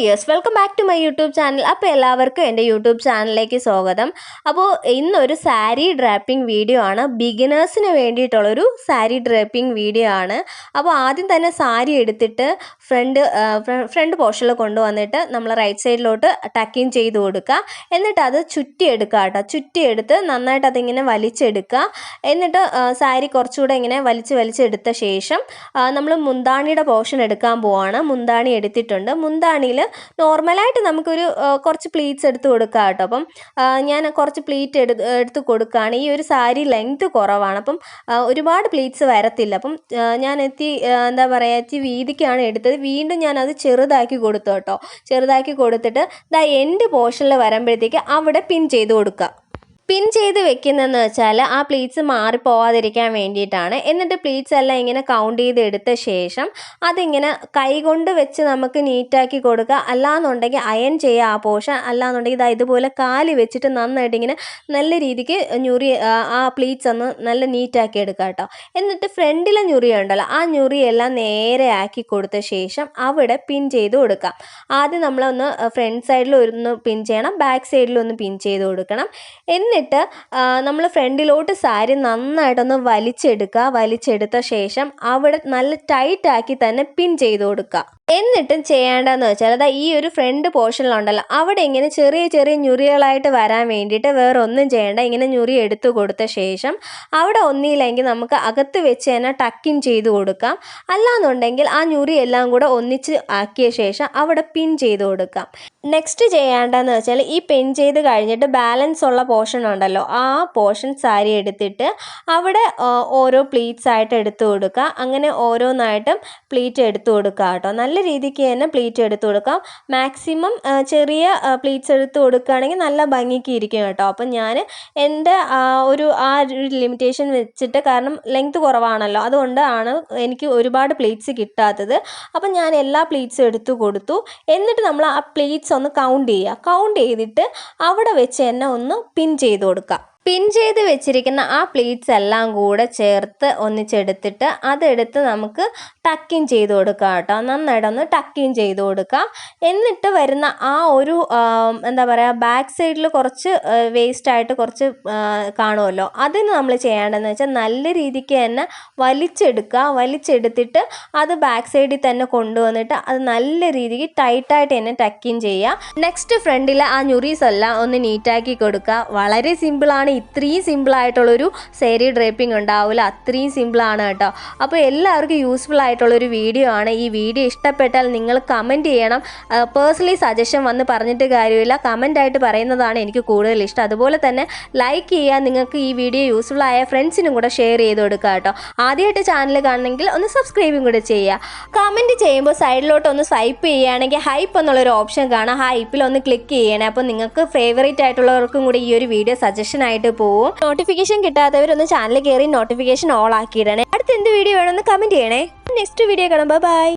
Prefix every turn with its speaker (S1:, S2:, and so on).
S1: Dears, welcome back to my YouTube channel. അപ്പോൾ എല്ലാവർക്കും എൻ്റെ യൂട്യൂബ് ചാനലിലേക്ക് സ്വാഗതം. അപ്പോൾ ഇന്നൊരു സാരി ഡ്രാപ്പിംഗ് വീഡിയോ ആണ്, ബിഗിനേഴ്സിന് വേണ്ടിയിട്ടുള്ളൊരു സാരി ഡ്രാപ്പിംഗ് വീഡിയോ ആണ്. അപ്പോൾ ആദ്യം തന്നെ സാരി എടുത്തിട്ട് ഫ്രണ്ട് പോർഷനിൽ കൊണ്ടുവന്നിട്ട് നമ്മൾ റൈറ്റ് സൈഡിലോട്ട് ടക്കിങ് ചെയ്ത് കൊടുക്കുക. എന്നിട്ട് അത് ചുറ്റിയെടുക്കുക കേട്ടോ. ചുറ്റിയെടുത്ത് നന്നായിട്ട് അതിങ്ങനെ വലിച്ചെടുക്കുക. എന്നിട്ട് സാരി കുറച്ചുകൂടെ ഇങ്ങനെ വലിച്ചെടുത്ത ശേഷം നമ്മൾ മുന്താണിയുടെ പോർഷൻ എടുക്കാൻ പോവാണ്. മുന്താണി എടുത്തിട്ടുണ്ട്. മുന്താണിയിൽ നോർമലായിട്ട് നമുക്കൊരു കുറച്ച് പ്ലീറ്റ്സ് എടുത്ത് കൊടുക്കുക കേട്ടോ. അപ്പം ഞാൻ കുറച്ച് പ്ലീറ്റ് എടുത്ത് കൊടുക്കുകയാണ്. ഈ ഒരു സാരി ലെങ്ത്ത് കുറവാണ്, അപ്പം ഒരുപാട് പ്ലീറ്റ്സ് വരത്തില്ല. അപ്പം ഞാൻ എന്താ പറയുക, ഇത്തിരി വീതിക്കാണ് എടുത്തത്. വീണ്ടും ഞാനത് ചെറുതാക്കി കൊടുത്തു കേട്ടോ. ചെറുതാക്കി കൊടുത്തിട്ട് എൻഡ് പോർഷനിൽ വരുമ്പോഴത്തേക്ക് അവിടെ പിൻ ചെയ്ത് കൊടുക്കുക. പിൻ ചെയ്ത് വെക്കുന്നതെന്ന് വെച്ചാൽ ആ പ്ലീറ്റ്സ് മാറിപ്പോവാതിരിക്കാൻ വേണ്ടിയിട്ടാണ്. എന്നിട്ട് പ്ലീറ്റ്സ് എല്ലാം ഇങ്ങനെ കൗണ്ട് ചെയ്ത് എടുത്ത ശേഷം അതിങ്ങനെ കൈകൊണ്ട് വെച്ച് നമുക്ക് നീറ്റാക്കി കൊടുക്കുക. അല്ലാന്നുണ്ടെങ്കിൽ അയൺ ചെയ്യുക ആ പോർഷൻ. അല്ലാന്നുണ്ടെങ്കിൽ ഇതുപോലെ കാല് വെച്ചിട്ട് നന്നായിട്ട് ഇങ്ങനെ നല്ല രീതിക്ക് ആ പ്ലീറ്റ്സ് ഒന്ന് നല്ല നീറ്റാക്കി എടുക്കുക കേട്ടോ. എന്നിട്ട് ഫ്രണ്ടിലെ ഞുറി ഉണ്ടല്ലോ, ആ ഞുറിയെല്ലാം നേരെ ആക്കി കൊടുത്ത ശേഷം അവിടെ പിൻ ചെയ്ത് കൊടുക്കാം. ആദ്യം നമ്മളൊന്ന് ഫ്രണ്ട് സൈഡിൽ ഒന്ന് പിൻ ചെയ്യണം, ബാക്ക് സൈഡിലൊന്ന് പിൻ ചെയ്ത് കൊടുക്കണം. എന്നിട്ട് നമ്മൾ ഫ്രണ്ടിലോട്ട് സാരി നന്നായിട്ടൊന്ന് വലിച്ചെടുത്ത ശേഷം അവിടെ നല്ല ടൈറ്റാക്കി തന്നെ പിൻ ചെയ്ത് കൊടുക്കുക. എന്നിട്ടും ചെയ്യേണ്ടതെന്ന് വെച്ചാൽ ഈ ഒരു ഫ്രണ്ട് പോർഷനിലുണ്ടല്ലോ, അവിടെ ഇങ്ങനെ ചെറിയ ചെറിയ ഞുറികളായിട്ട് വരാൻ വേണ്ടിയിട്ട് വേറെ ഒന്നും ചെയ്യേണ്ട. ഇങ്ങനെ ഞുറി എടുത്തു കൊടുത്ത ശേഷം അവിടെ ഒന്നില്ലെങ്കിൽ നമുക്ക് അകത്ത് വെച്ച് തന്നെ ടക്കിൻ ചെയ്ത് കൊടുക്കാം. അല്ലാന്നുണ്ടെങ്കിൽ ആ ഞുറി എല്ലാം കൂടെ ഒന്നിച്ച് ആക്കിയ ശേഷം അവിടെ പിൻ ചെയ്ത് കൊടുക്കാം. നെക്സ്റ്റ് ചെയ്യേണ്ടതെന്ന് വെച്ചാൽ ഈ പിൻ ചെയ്ത് കഴിഞ്ഞിട്ട് ബാലൻസ് ഉള്ള പോർഷൻ ഉണ്ടല്ലോ, ആ പോർഷൻ സാരി എടുത്തിട്ട് അവിടെ ഓരോ പ്ലീറ്റ്സ് ആയിട്ട് എടുത്തു കൊടുക്കുക. അങ്ങനെ ഓരോന്നായിട്ടും പ്ലീറ്റ് എടുത്തു കൊടുക്കുക കേട്ടോ. നല്ല രീതിക്ക് തന്നെ പ്ലീറ്റ് എടുത്തു കൊടുക്കാം. മാക്സിമം ചെറിയ പ്ലീറ്റ്സ് എടുത്ത് കൊടുക്കുകയാണെങ്കിൽ നല്ല ഭംഗിക്ക് ഇരിക്കും കേട്ടോ. അപ്പം ഞാൻ എൻ്റെ ഒരു ലിമിറ്റേഷൻ വെച്ചിട്ട്, കാരണം ലെങ്ത് കുറവാണല്ലോ, അതുകൊണ്ടാണ് എനിക്ക് ഒരുപാട് പ്ലീറ്റ്സ് കിട്ടാത്തത്. അപ്പം ഞാൻ എല്ലാ പ്ലീറ്റ്സും എടുത്തു കൊടുത്തു. എന്നിട്ട് നമ്മൾ ആ പ്ലീറ്റ്സ് ഒന്ന് കൗണ്ട് ചെയ്തിട്ട് അവിടെ വെച്ച് തന്നെ ഒന്ന് പിൻ ചെയ്ത് കൊടുക്കുക. പിൻ ചെയ്ത് വെച്ചിരിക്കുന്ന ആ പ്ലീറ്റ്സ് എല്ലാം കൂടെ ചേർത്ത് ഒന്നിച്ചെടുത്തിട്ട് അതെടുത്ത് നമുക്ക് ടക്കിൻ ചെയ്ത് കൊടുക്കുക കേട്ടോ. നന്നായിട്ടൊന്ന് ടക്കിൻ ചെയ്ത് കൊടുക്കുക. എന്നിട്ട് വരുന്ന ആ ഒരു എന്താ പറയുക, ബാക്ക് സൈഡിൽ കുറച്ച് വേസ്റ്റായിട്ട് കുറച്ച് കാണുമല്ലോ, അതിന് നമ്മൾ ചെയ്യേണ്ടതെന്ന് വെച്ചാൽ നല്ല രീതിക്ക് തന്നെ വലിച്ചെടുത്തിട്ട് അത് ബാക്ക് സൈഡിൽ തന്നെ കൊണ്ടുവന്നിട്ട് അത് നല്ല രീതിക്ക് ടൈറ്റായിട്ട് തന്നെ ടക്കിൻ ചെയ്യുക. നെക്സ്റ്റ് ഫ്രണ്ടിൽ ആ ഞുറീസ് എല്ലാം ഒന്ന് നീറ്റാക്കി കൊടുക്കുക. വളരെ സിമ്പിളാണ്. ഇത്രയും സിമ്പിളായിട്ടുള്ളൊരു സാരി ഡ്രേപ്പിംഗ് ഉണ്ടാവില്ല, അത്രയും സിമ്പിളാണ് കേട്ടോ. അപ്പോൾ എല്ലാവർക്കും യൂസ്ഫുൾ ആയിട്ടുള്ളൊരു വീഡിയോ ആണ്. ഈ വീഡിയോ ഇഷ്ടപ്പെട്ടാൽ നിങ്ങൾ കമൻറ്റ് ചെയ്യണം. പേഴ്സണലി സജഷൻ വന്ന് പറഞ്ഞിട്ട് കാര്യമില്ല, കമൻറ്റായിട്ട് പറയുന്നതാണ് എനിക്ക് കൂടുതൽ ഇഷ്ടം. അതുപോലെ തന്നെ ലൈക്ക് ചെയ്യുക. നിങ്ങൾക്ക് ഈ വീഡിയോ യൂസ്ഫുൾ ആയ ഫ്രണ്ട്സിനും കൂടെ ഷെയർ ചെയ്ത് കൊടുക്കുക കേട്ടോ. ആദ്യമായിട്ട് ചാനൽ കാണണമെങ്കിൽ ഒന്ന് സബ്സ്ക്രൈബും കൂടെ ചെയ്യുക. കമൻറ്റ് ചെയ്യുമ്പോൾ സൈഡിലോട്ട് ഒന്ന് സ്വൈപ്പ് ചെയ്യുകയാണെങ്കിൽ ഹൈപ്പ് എന്നുള്ളൊരു ഓപ്ഷൻ കാണാം. ഹൈപ്പിൽ ഒന്ന് ക്ലിക്ക് ചെയ്യണേ. അപ്പോൾ നിങ്ങൾക്ക് ഫേവറേറ്റ് ആയിട്ടുള്ളവർക്കും കൂടി ഈ ഒരു വീഡിയോ സജഷനായിട്ട് പോവും. നോട്ടിഫിക്കേഷൻ കിട്ടാത്തവരൊന്ന് ചാനൽ കയറി നോട്ടിഫിക്കേഷൻ ഓൾ ആക്കിയിടണേ. അടുത്ത എന്ത് വീഡിയോ വേണമെന്ന് കമൻറ്റ് ചെയ്യണേ. നെക്സ്റ്റ് വീഡിയോ കാണാം. ബൈ.